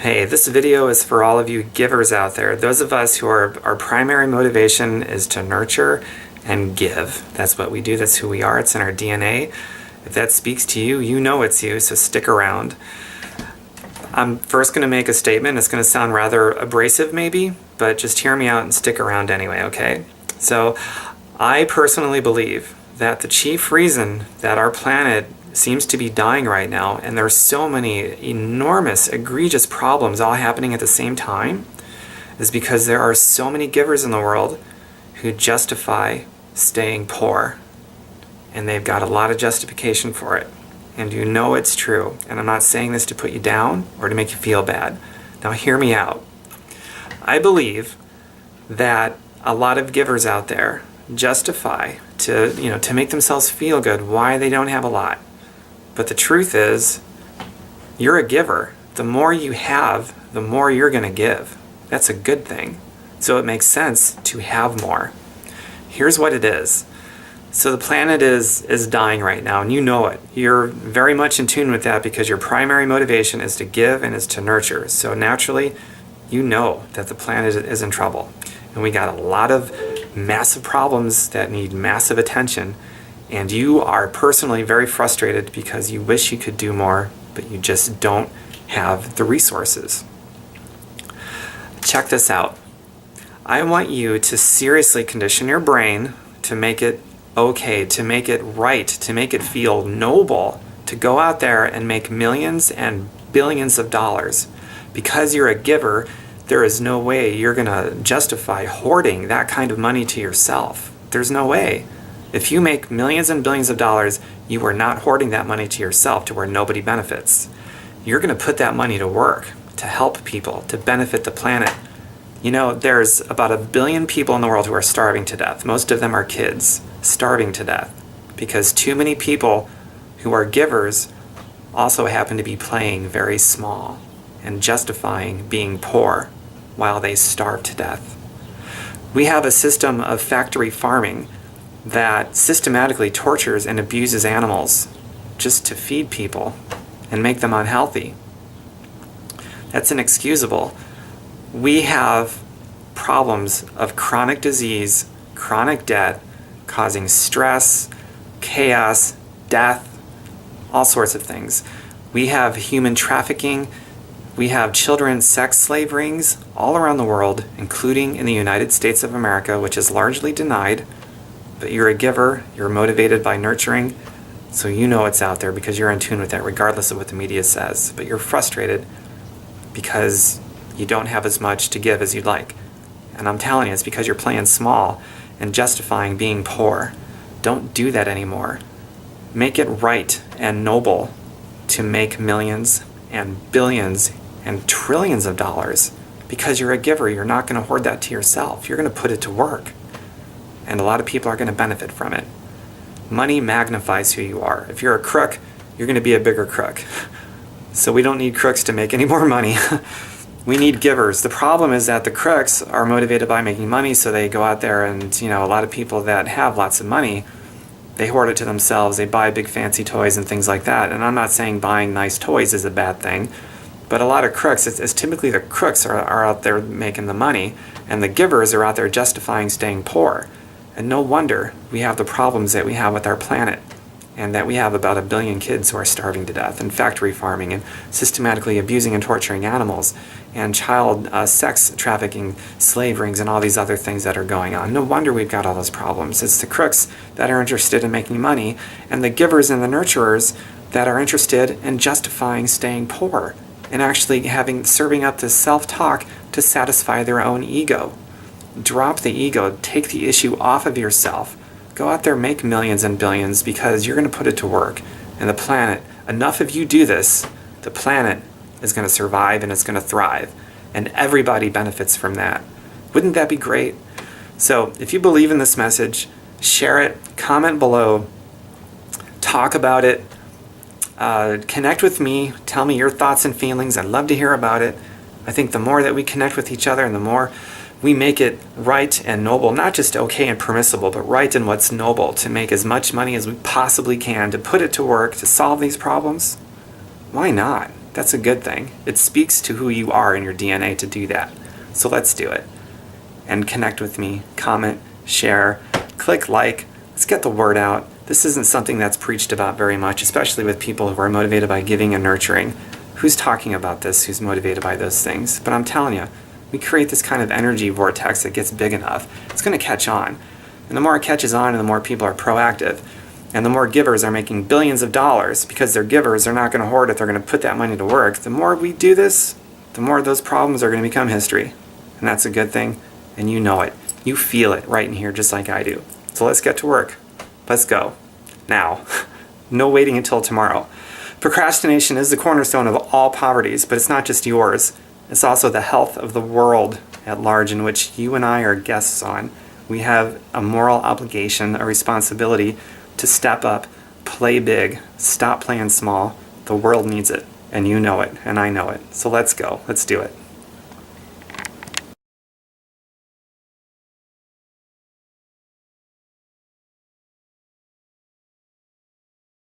Hey, this video is for all of you givers out there. Those of us who our primary motivation is to nurture and give. That's what we do. That's who we are. It's in our DNA. If that speaks to you, you know it's you, so stick around. I'm first going to make a statement. It's going to sound rather abrasive maybe, but just hear me out and stick around anyway, okay? So I personally believe that the chief reason that our planet seems to be dying right now, and there are so many enormous, egregious problems all happening at the same time, is because there are so many givers in the world who justify staying poor. And they've got a lot of justification for it. And you know it's true. And I'm not saying this to put you down or to make you feel bad. Now hear me out. I believe that a lot of givers out there justify to make themselves feel good why they don't have a lot. But the truth is, you're a giver. The more you have, the more you're going to give. That's a good thing. So it makes sense to have more. Here's what it is. So the planet is dying right now, and you know it. You're very much in tune with that because your primary motivation is to give and is to nurture. So naturally, you know that the planet is in trouble. And we got a lot of massive problems that need massive attention. And you are personally very frustrated because you wish you could do more, but you just don't have the resources. Check this out. I want you to seriously condition your brain to make it okay, to make it right, to make it feel noble, to go out there and make millions and billions of dollars. Because you're a giver, there is no way you're going to justify hoarding that kind of money to yourself. There's no way. If you make millions and billions of dollars, you are not hoarding that money to yourself to where nobody benefits. You're going to put that money to work, to help people, to benefit the planet. You know, there's about 1 billion people in the world who are starving to death. Most of them are kids, starving to death. Because too many people who are givers also happen to be playing very small and justifying being poor while they starve to death. We have a system of factory farming that systematically tortures and abuses animals just to feed people and make them unhealthy. That's inexcusable. We have problems of chronic disease, chronic debt, causing stress, chaos, death, all sorts of things. We have human trafficking. We have children's sex slave rings all around the world, including in the United States of America, which is largely denied. But you're a giver, you're motivated by nurturing, so you know it's out there because you're in tune with that regardless of what the media says. But you're frustrated because you don't have as much to give as you'd like. And I'm telling you, it's because you're playing small and justifying being poor. Don't do that anymore. Make it right and noble to make millions and billions and trillions of dollars. Because you're a giver, you're not going to hoard that to yourself. You're going to put it to work. And a lot of people are going to benefit from it. Money magnifies who you are. If you're a crook, you're going to be a bigger crook. So we don't need crooks to make any more money. We need givers. The problem is that the crooks are motivated by making money, so they go out there and, a lot of people that have lots of money, they hoard it to themselves. They buy big fancy toys and things like that. And I'm not saying buying nice toys is a bad thing, but a lot of crooks, it's typically the crooks are out there making the money, and the givers are out there justifying staying poor. And no wonder we have the problems that we have with our planet, and that we have about 1 billion kids who are starving to death, and factory farming, and systematically abusing and torturing animals, and child sex trafficking, slave rings, and all these other things that are going on. No wonder we've got all those problems. It's the crooks that are interested in making money, and the givers and the nurturers that are interested in justifying staying poor, and actually serving up this self-talk to satisfy their own ego. Drop the ego, take the issue off of yourself. Go out there, make millions and billions because you're going to put it to work. And the planet, enough of you do this, the planet is going to survive and it's going to thrive. And everybody benefits from that. Wouldn't that be great? So if you believe in this message, share it, comment below, talk about it, connect with me, tell me your thoughts and feelings. I'd love to hear about it. I think the more that we connect with each other and the more we make it right and noble, not just okay and permissible, but right in what's noble, to make as much money as we possibly can, to put it to work, to solve these problems, why not? That's a good thing. It speaks to who you are in your DNA to do that. So let's do it. And connect with me, comment, share, click like. Let's get the word out. This isn't something that's preached about very much, especially with people who are motivated by giving and nurturing. Who's talking about this? Who's motivated by those things? But I'm telling you, we create this kind of energy vortex that gets big enough, it's going to catch on. And the more it catches on and the more people are proactive, and the more givers are making billions of dollars because they're givers, they're not going to hoard it, they're going to put that money to work. The more we do this, the more those problems are going to become history. And that's a good thing, and you know it. You feel it right in here just like I do. So let's get to work. Let's go. Now. No waiting until tomorrow. Procrastination is the cornerstone of all poverties, but it's not just yours. It's also the health of the world at large in which you and I are guests on. We have a moral obligation, a responsibility to step up, play big, stop playing small. The world needs it, and you know it, and I know it. So let's go. Let's do it.